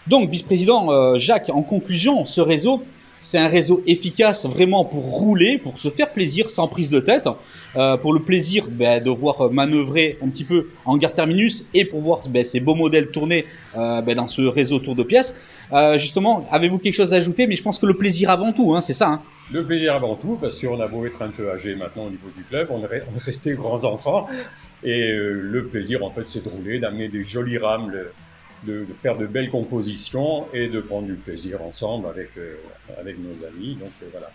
S1: Donc, vice-président Jacques, en conclusion, ce réseau, c'est un réseau efficace vraiment pour rouler, pour se faire plaisir sans prise de tête, pour le plaisir de voir manœuvrer un petit peu en gare terminus et pour voir ces beaux modèles tourner dans ce réseau tour de pièces. Justement, avez-vous quelque chose à ajouter? Mais je pense que le plaisir avant tout, hein, c'est ça. Hein.
S4: Le plaisir avant tout, parce qu'on a beau être un peu âgé maintenant au niveau du club, on est resté grands enfants. Et le plaisir, en fait, c'est de rouler, d'amener des jolies rames, de faire de belles compositions et de prendre du plaisir ensemble avec nos amis. Donc voilà.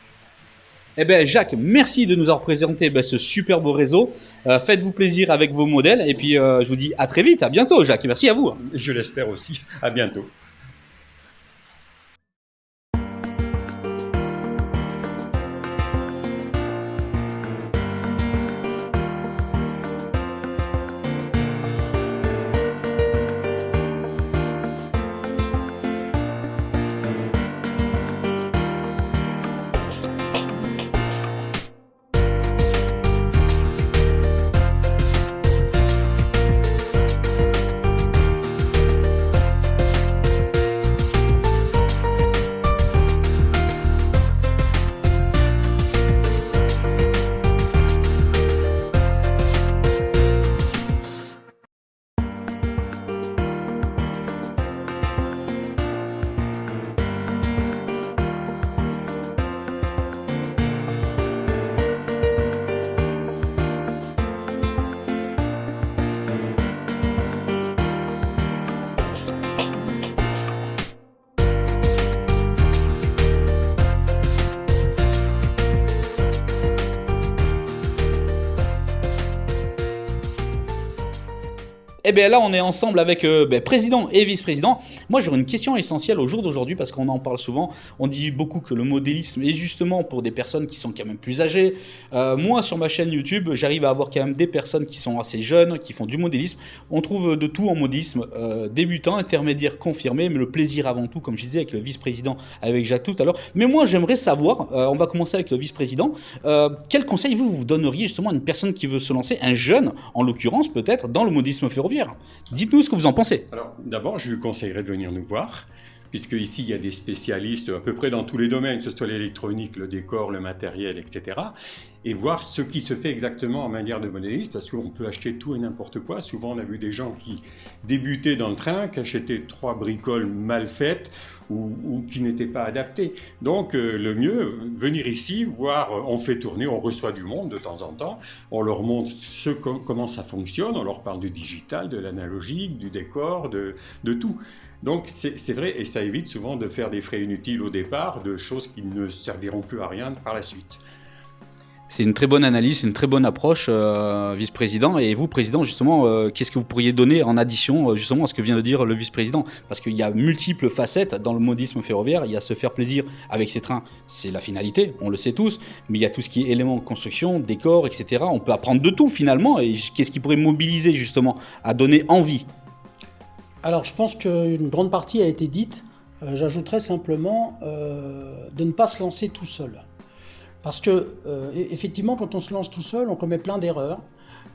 S1: Eh bien, Jacques, merci de nous avoir présenté ce super beau réseau. Faites-vous plaisir avec vos modèles. Et puis, je vous dis à très vite. À bientôt, Jacques. Merci à vous.
S4: Je l'espère aussi. À bientôt.
S1: Et bien là, on est ensemble avec président et vice-président. Moi, j'aurais une question essentielle au jour d'aujourd'hui parce qu'on en parle souvent. On dit beaucoup que le modélisme est justement pour des personnes qui sont quand même plus âgées. Moi, sur ma chaîne YouTube, j'arrive à avoir quand même des personnes qui sont assez jeunes, qui font du modélisme. On trouve de tout en modélisme, débutant, intermédiaire, confirmé, mais le plaisir avant tout, comme je disais avec le vice-président, avec Jacques tout à l'heure. Mais moi, j'aimerais savoir, on va commencer avec le vice-président, quel conseil vous donneriez justement à une personne qui veut se lancer, un jeune, en l'occurrence peut-être, dans le modélisme ferroviaire? Dites-nous ce que vous en pensez.
S4: Alors, d'abord, je lui conseillerais de venir nous voir, puisque ici, il y a des spécialistes à peu près dans tous les domaines, que ce soit l'électronique, le décor, le matériel, etc. Et voir ce qui se fait exactement en matière de modélisme, parce qu'on peut acheter tout et n'importe quoi. Souvent, on a vu des gens qui débutaient dans le train, qui achetaient 3 bricoles mal faites ou qui n'étaient pas adaptées. Donc, le mieux, venir ici, voir, on fait tourner, on reçoit du monde de temps en temps, on leur montre comment ça fonctionne, on leur parle du digital, de l'analogique, du décor, de tout. Donc, c'est vrai, et ça évite souvent de faire des frais inutiles au départ, de choses qui ne serviront plus à rien par la suite.
S1: C'est une très bonne analyse, c'est une très bonne approche, vice-président. Et vous, président, justement, qu'est-ce que vous pourriez donner en addition justement à ce que vient de dire le vice-président? Parce qu'il y a multiples facettes dans le modisme ferroviaire. Il y a se faire plaisir avec ses trains, c'est la finalité, on le sait tous. Mais il y a tout ce qui est éléments de construction, décors, etc. On peut apprendre de tout finalement. Et qu'est-ce qui pourrait mobiliser justement à donner envie?
S2: Alors, je pense qu'une grande partie a été dite. J'ajouterais simplement de ne pas se lancer tout seul. Parce que, effectivement, quand on se lance tout seul, on commet plein d'erreurs.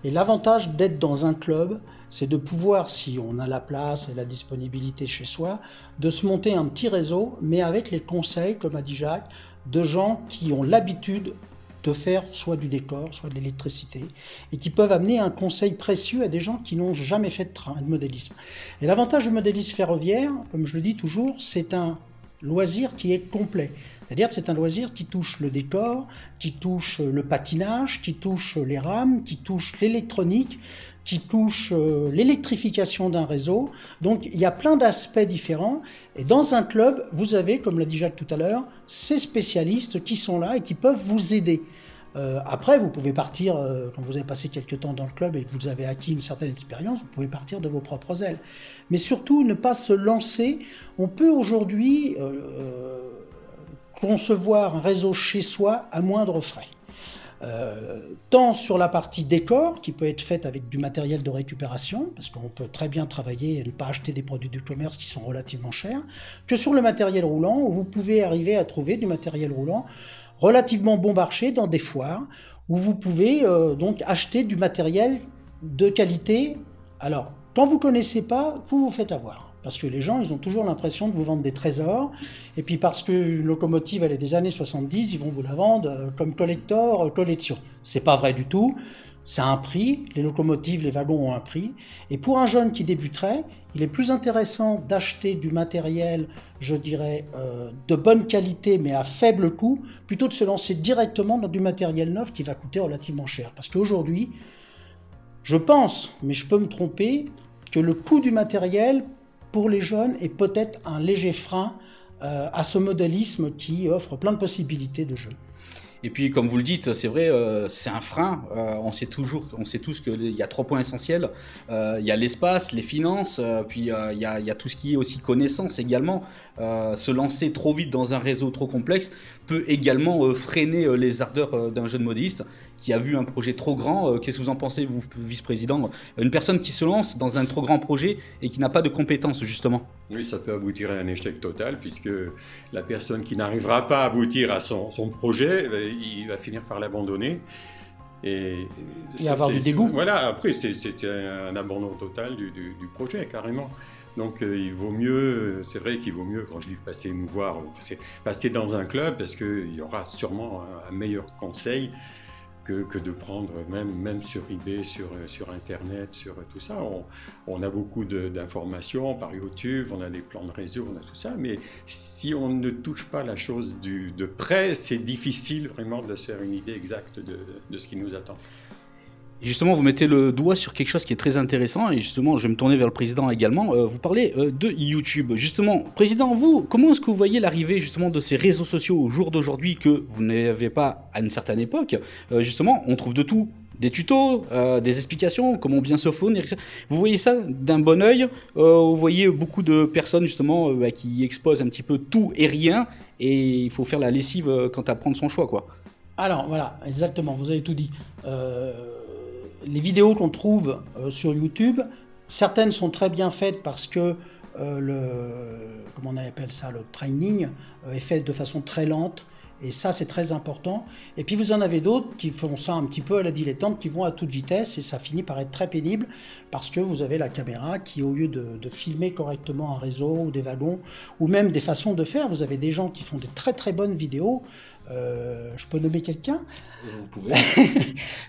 S2: Et l'avantage d'être dans un club, c'est de pouvoir, si on a la place et la disponibilité chez soi, de se monter un petit réseau, mais avec les conseils, comme a dit Jacques, de gens qui ont l'habitude de faire soit du décor, soit de l'électricité, et qui peuvent amener un conseil précieux à des gens qui n'ont jamais fait de train, de modélisme. Et l'avantage du modélisme ferroviaire, comme je le dis toujours, c'est un loisir qui est complet. C'est-à-dire que c'est un loisir qui touche le décor, qui touche le patinage, qui touche les rames, qui touche l'électronique, qui touche l'électrification d'un réseau. Donc il y a plein d'aspects différents. Et dans un club, vous avez, comme l'a dit Jacques tout à l'heure, ces spécialistes qui sont là et qui peuvent vous aider. Après, vous pouvez partir, quand vous avez passé quelques temps dans le club et que vous avez acquis une certaine expérience, vous pouvez partir de vos propres ailes. Mais surtout, ne pas se lancer. On peut aujourd'hui concevoir un réseau chez soi à moindre frais. Tant sur la partie décor, qui peut être faite avec du matériel de récupération, parce qu'on peut très bien travailler et ne pas acheter des produits du commerce qui sont relativement chers, que sur le matériel roulant, où vous pouvez arriver à trouver du matériel roulant relativement bon marché dans des foires, où vous pouvez donc acheter du matériel de qualité. Alors, quand vous ne connaissez pas, vous vous faites avoir. Parce que les gens, ils ont toujours l'impression de vous vendre des trésors. Et puis parce qu'une locomotive, elle est des années 70, ils vont vous la vendre comme collector, collection. C'est pas vrai du tout. C'est un prix. Les locomotives, les wagons ont un prix. Et pour un jeune qui débuterait, il est plus intéressant d'acheter du matériel, je dirais, de bonne qualité, mais à faible coût, plutôt de se lancer directement dans du matériel neuf qui va coûter relativement cher. Parce qu'aujourd'hui, je pense, mais je peux me tromper, que le coût du matériel pour les jeunes est peut-être un léger frein à ce modélisme qui offre plein de possibilités de jeu.
S1: Et puis, comme vous le dites, c'est vrai, c'est un frein. On sait tous qu'il y a 3 points essentiels. Il y a l'espace, les finances, puis il y a tout ce qui est aussi connaissance également. Se lancer trop vite dans un réseau trop complexe peut également freiner les ardeurs d'un jeune modéliste qui a vu un projet trop grand. Qu'est-ce que vous en pensez, vous, vice-président? Une personne qui se lance dans un trop grand projet et qui n'a pas de compétences, justement.
S4: Oui, ça peut aboutir à un échec total, puisque la personne qui n'arrivera pas à aboutir à son projet, il va finir par l'abandonner. Et
S2: avoir du dégoût.
S4: Voilà, après, c'est un abandon total du projet, carrément. Donc il vaut mieux, c'est vrai qu'il vaut mieux, quand je dis passer nous voir, passer dans un club, parce qu'il y aura sûrement un meilleur conseil que de prendre même sur eBay, sur Internet, sur tout ça. On a beaucoup d'informations par YouTube, on a des plans de réseau, on a tout ça, mais si on ne touche pas la chose de près, c'est difficile vraiment de se faire une idée exacte de ce qui nous attend.
S1: Et justement, vous mettez le doigt sur quelque chose qui est très intéressant, et justement, je vais me tourner vers le président également. Vous parlez de YouTube. Justement, président, vous, comment est-ce que vous voyez l'arrivée justement de ces réseaux sociaux au jour d'aujourd'hui que vous n'avez pas à une certaine époque? Justement, on trouve de tout. Des tutos, des explications, comment bien se fournir. Vous voyez ça d'un bon œil? Vous voyez beaucoup de personnes justement qui exposent un petit peu tout et rien, et il faut faire la lessive quant à prendre son choix, quoi.
S2: Alors voilà, exactement, vous avez tout dit. Les vidéos qu'on trouve sur YouTube, certaines sont très bien faites parce que comment on appelle ça, le training est fait de façon très lente. Et ça, c'est très important. Et puis, vous en avez d'autres qui font ça un petit peu à la dilettante, qui vont à toute vitesse, et ça finit par être très pénible parce que vous avez la caméra qui, au lieu de filmer correctement un réseau ou des wagons, ou même des façons de faire, vous avez des gens qui font des très très bonnes vidéos. Je peux nommer quelqu'un?
S1: Vous pouvez.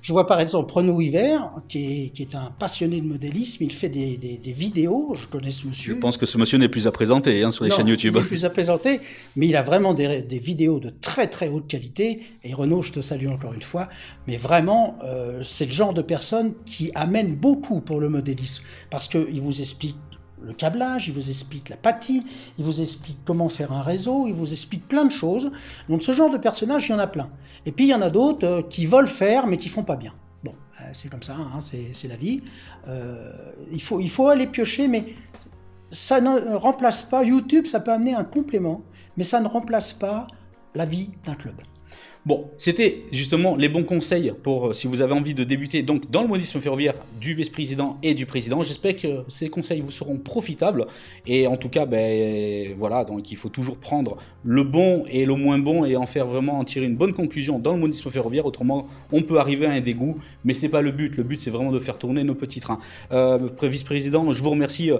S2: Je vois par exemple Renaud Hiver, qui est un passionné de modélisme. Il fait des vidéos. Je connais ce monsieur.
S1: Je pense que ce monsieur n'est plus à présenter sur les chaînes YouTube.
S2: Il n'est plus à présenter, mais il a vraiment des vidéos de très très haute qualité. Et Renaud, je te salue encore une fois. Mais vraiment, c'est le genre de personne qui amène beaucoup pour le modélisme, parce qu'il vous explique le câblage, il vous explique la patine, il vous explique comment faire un réseau, il vous explique plein de choses. Donc ce genre de personnage, il y en a plein. Et puis il y en a d'autres qui veulent faire mais qui font pas bien. Bon, c'est comme ça, hein, c'est la vie. Il faut aller piocher, mais ça ne remplace pas, YouTube, ça peut amener un complément, mais ça ne remplace pas la vie d'un club.
S1: Bon, c'était justement les bons conseils pour si vous avez envie de débuter donc dans le modélisme ferroviaire du vice-président et du président. J'espère que ces conseils vous seront profitables et en tout cas, voilà, donc il faut toujours prendre le bon et le moins bon et en faire vraiment en tirer une bonne conclusion dans le modélisme ferroviaire. Autrement, on peut arriver à un dégoût, mais c'est pas le but. Le but, c'est vraiment de faire tourner nos petits trains. Vice-président, je vous remercie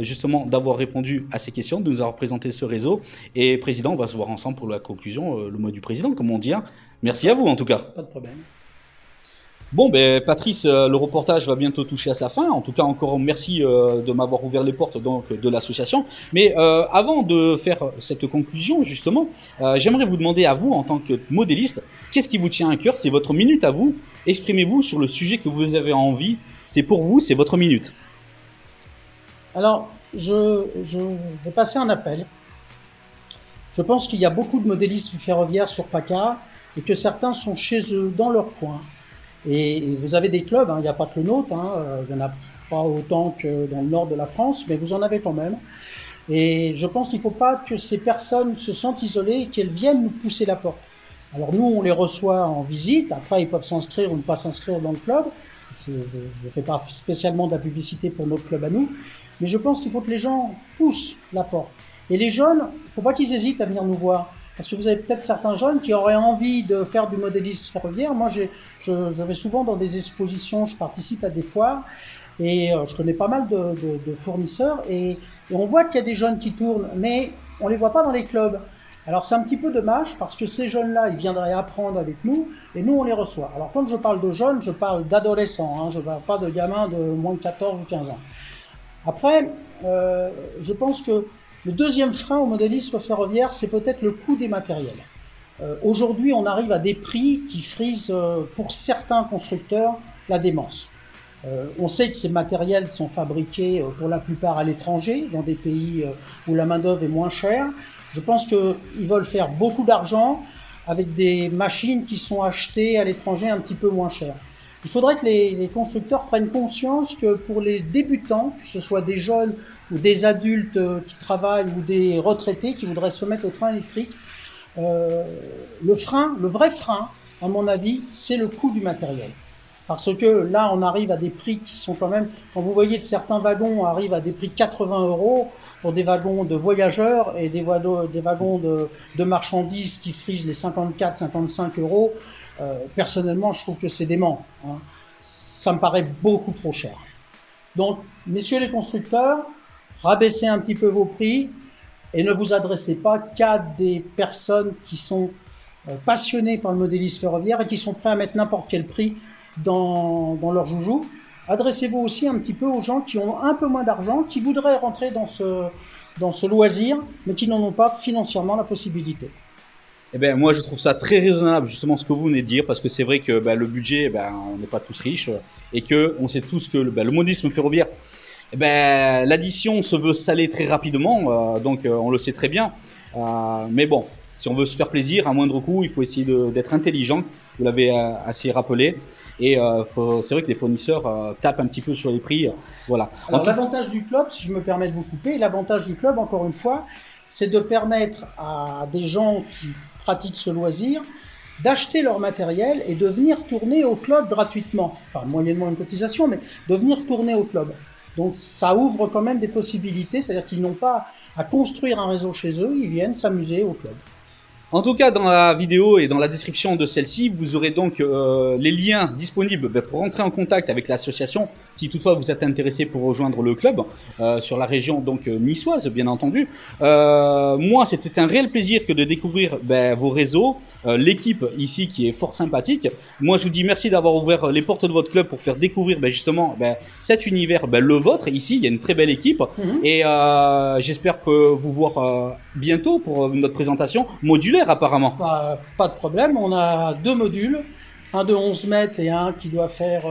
S1: justement d'avoir répondu à ces questions, de nous avoir présenté ce réseau. Et président, on va se voir ensemble pour la conclusion, le mot du président, comme on dit. Merci à vous en tout cas.
S2: Pas de problème.
S1: Bon, Patrice, le reportage va bientôt toucher à sa fin. En tout cas, encore merci de m'avoir ouvert les portes donc, de l'association. Mais avant de faire cette conclusion, justement, j'aimerais vous demander à vous, en tant que modéliste, qu'est-ce qui vous tient à cœur? C'est votre minute à vous. Exprimez-vous sur le sujet que vous avez envie. C'est pour vous, c'est votre minute.
S2: Alors, je vais passer un appel. Je pense qu'il y a beaucoup de modélistes ferroviaires sur PACA et que certains sont chez eux, dans leur coin. Et vous avez des clubs, hein, il n'y a pas que le nôtre, hein, il n'y en a pas autant que dans le nord de la France, mais vous en avez quand même. Et je pense qu'il ne faut pas que ces personnes se sentent isolées et qu'elles viennent nous pousser la porte. Alors nous, on les reçoit en visite, après ils peuvent s'inscrire ou ne pas s'inscrire dans le club. Je ne fais pas spécialement de la publicité pour notre club à nous, mais je pense qu'il faut que les gens poussent la porte. Et les jeunes, il ne faut pas qu'ils hésitent à venir nous voir. Parce que vous avez peut-être certains jeunes qui auraient envie de faire du modélisme ferroviaire. Moi, je vais souvent dans des expositions, je participe à des foires, et je connais pas mal de fournisseurs, et on voit qu'il y a des jeunes qui tournent, mais on ne les voit pas dans les clubs. Alors c'est un petit peu dommage, parce que ces jeunes-là, ils viendraient apprendre avec nous, et nous, on les reçoit. Alors quand je parle de jeunes, je parle d'adolescents, hein, je ne parle pas de gamins de moins de 14 ou 15 ans. Après, je pense que le deuxième frein au modélisme ferroviaire, c'est peut-être le coût des matériels. Aujourd'hui, on arrive à des prix qui frisent, pour certains constructeurs, la démence. On sait que ces matériels sont fabriqués pour la plupart à l'étranger, dans des pays où la main-d'œuvre est moins chère. Je pense qu'ils veulent faire beaucoup d'argent avec des machines qui sont achetées à l'étranger un petit peu moins chères. Il faudrait que les constructeurs prennent conscience que pour les débutants, que ce soit des jeunes ou des adultes qui travaillent ou des retraités qui voudraient se mettre au train électrique, le vrai frein, à mon avis, c'est le coût du matériel. Parce que là, on arrive à des prix qui sont quand même, quand vous voyez que certains wagons arrivent à des prix de 80 € pour des wagons de voyageurs et des wagons de marchandises qui frisent les 54-55 €, personnellement, je trouve que c'est dément. Hein. Ça me paraît beaucoup trop cher. Donc, messieurs les constructeurs, rabaissez un petit peu vos prix et ne vous adressez pas qu'à des personnes qui sont passionnées par le modélisme ferroviaire et qui sont prêts à mettre n'importe quel prix dans leur joujou. Adressez-vous aussi un petit peu aux gens qui ont un peu moins d'argent, qui voudraient rentrer dans ce loisir, mais qui n'en ont pas financièrement la possibilité.
S1: Eh ben, moi, je trouve ça très raisonnable, justement, ce que vous venez de dire, parce que c'est vrai que le budget, on n'est pas tous riches, et qu'on sait tous que le modélisme ferroviaire, l'addition se veut salée très rapidement, donc on le sait très bien. Mais bon, si on veut se faire plaisir, à moindre coût, il faut essayer d'être intelligent, vous l'avez assez rappelé, et c'est vrai que les fournisseurs tapent un petit peu sur les prix. Voilà.
S2: Alors l'avantage du club, si je me permets de vous couper, l'avantage du club, encore une fois, c'est de permettre à des gens qui pratiquent ce loisir d'acheter leur matériel et de venir tourner au club gratuitement, enfin moyennement une cotisation, mais de venir tourner au club. Donc ça ouvre quand même des possibilités, c'est-à-dire qu'ils n'ont pas à construire un réseau chez eux, ils viennent s'amuser au club.
S1: En tout cas, dans la vidéo et dans la description de celle-ci, vous aurez donc les liens disponibles pour entrer en contact avec l'association, si toutefois vous êtes intéressé pour rejoindre le club, sur la région donc niçoise, bien entendu. Moi, c'était un réel plaisir que de découvrir vos réseaux, l'équipe ici qui est fort sympathique. Moi, je vous dis merci d'avoir ouvert les portes de votre club pour faire découvrir justement cet univers, le vôtre. Ici, il y a une très belle équipe et j'espère que vous voir bientôt pour notre présentation modulaire. Apparemment.
S2: Pas de problème, on a 2 modules, un de 11 mètres et un qui doit faire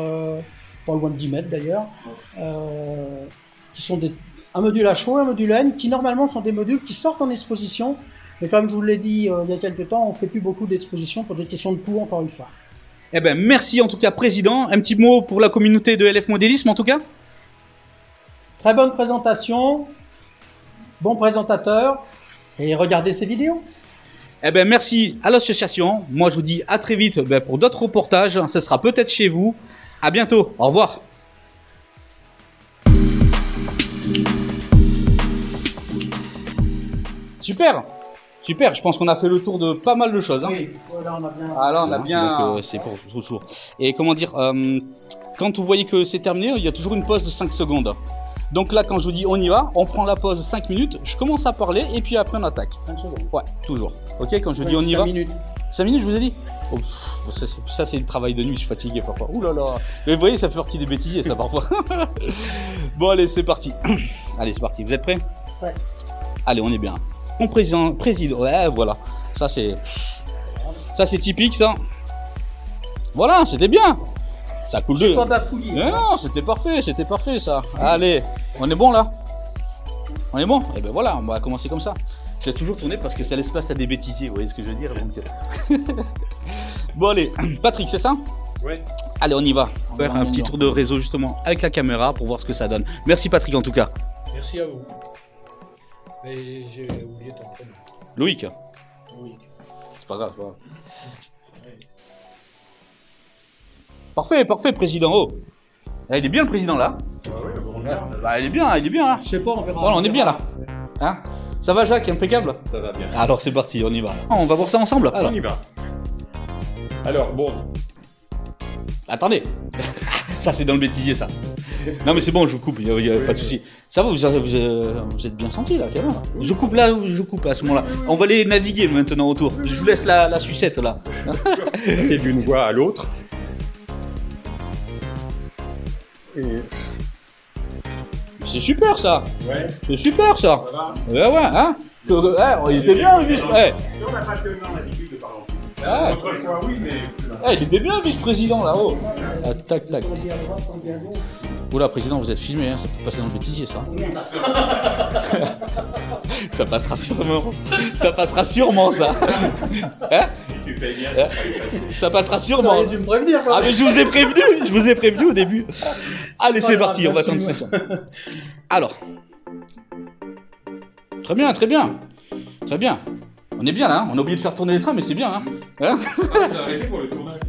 S2: pas loin de 10 mètres d'ailleurs, qui sont un module à chaud et un module à N, qui normalement sont des modules qui sortent en exposition. Mais comme je vous l'ai dit il y a quelques temps, on ne fait plus beaucoup d'expositions pour des questions de coût, encore une fois.
S1: Eh ben, merci en tout cas, Président. Un petit mot pour la communauté de LF Modélisme, en tout cas.
S2: Très bonne présentation, bon présentateur, et regardez ces vidéos.
S1: Eh ben, merci à l'association. Moi, je vous dis à très vite pour d'autres reportages. Ce sera peut-être chez vous. À bientôt. Au revoir. Super. Super. Je pense qu'on a fait le tour de pas mal de choses. Hein.
S2: Oui, voilà, on a bien...
S1: Ah là, on a bien. Donc, c'est pour toujours. Et comment dire, quand vous voyez que c'est terminé, il y a toujours une pause de 5 secondes. Donc là, quand je vous dis on y va, on prend la pause 5 minutes, je commence à parler et puis après on attaque.
S2: 5 secondes.
S1: Ouais, toujours. Ok, quand je dis on y
S2: 5
S1: va.
S2: minutes.
S1: 5 minutes, je vous ai dit. Oh, ça c'est le travail de nuit, je suis fatigué parfois. Ouh là là. Mais vous voyez, ça fait partie des bêtisiers, ça parfois. Bon, allez, c'est parti. Allez, c'est parti. Vous êtes prêts?
S2: Ouais.
S1: Allez, on est bien. Mon président, ouais, voilà. Ça c'est typique, ça. Voilà, c'était bien. Ça coule de.
S2: Pas bafouiller.
S1: Non, c'était parfait ça. Allez, on est bon là? On est bon? Et ben voilà, on va commencer comme ça. Je vais toujours tourner parce que ça laisse place à des bêtisiers, vous voyez ce que je veux dire donc... Bon allez, Patrick, c'est ça?
S3: Ouais.
S1: Allez, on y va. On va faire un petit tour de réseau justement avec la caméra pour voir ce que ça donne. Merci Patrick en tout cas.
S3: Merci à vous. Mais j'ai oublié ton prénom.
S1: Loïc.
S3: Oui.
S1: C'est pas grave, c'est pas grave. Parfait, parfait, président. Oh. Ah, il est bien le président là. Bah, il est bien, hein.
S2: Je sais pas, on verra.
S1: Voilà, on est bien là. Hein? Ça va Jacques, impeccable?
S4: Ça va bien.
S1: Alors c'est parti, on y va. On va voir ça ensemble. Alors,
S4: On y va. Alors, bon,
S1: attendez. Ça c'est dans le bêtisier ça. Non mais c'est bon, je vous coupe, il y a pas de souci. Ça va, vous êtes bien senti là, quand même. Je coupe là, je coupe à ce moment-là. On va aller naviguer maintenant autour. Je vous laisse la sucette là.
S4: c'est d'une voie à l'autre. Et...
S1: C'est super ça.
S4: Ouais,
S1: C'est super ça.
S4: ça va.
S1: Ouais, hein. Il était bien le vice.
S4: On n'a pas tellement l'habitude de parler en public.
S1: Ah.
S4: Autrefois, oui, mais...
S1: Il était bien le vice-président là-haut. Ah, tac, tac. Oula, président, vous êtes filmé, hein, ça peut passer dans le bêtisier ça. Ça passera sûrement. Ça passera sûrement ça. Hein?
S4: Si tu payes bien, ça va y passer.
S1: Ça passera
S2: Tu
S1: sûrement.
S2: aurais dû me prévenir.
S1: Ah mais je vous ai prévenu au début. Allez, c'est
S2: pas
S1: parti,
S2: grave,
S1: on va attendre
S2: j'assume.
S1: ça. Alors. Très bien, très bien. Très bien. On est bien là, hein, on a oublié de faire tourner les trains, mais c'est bien. Hein.
S4: Ah, t'as arrêté pour le tournage.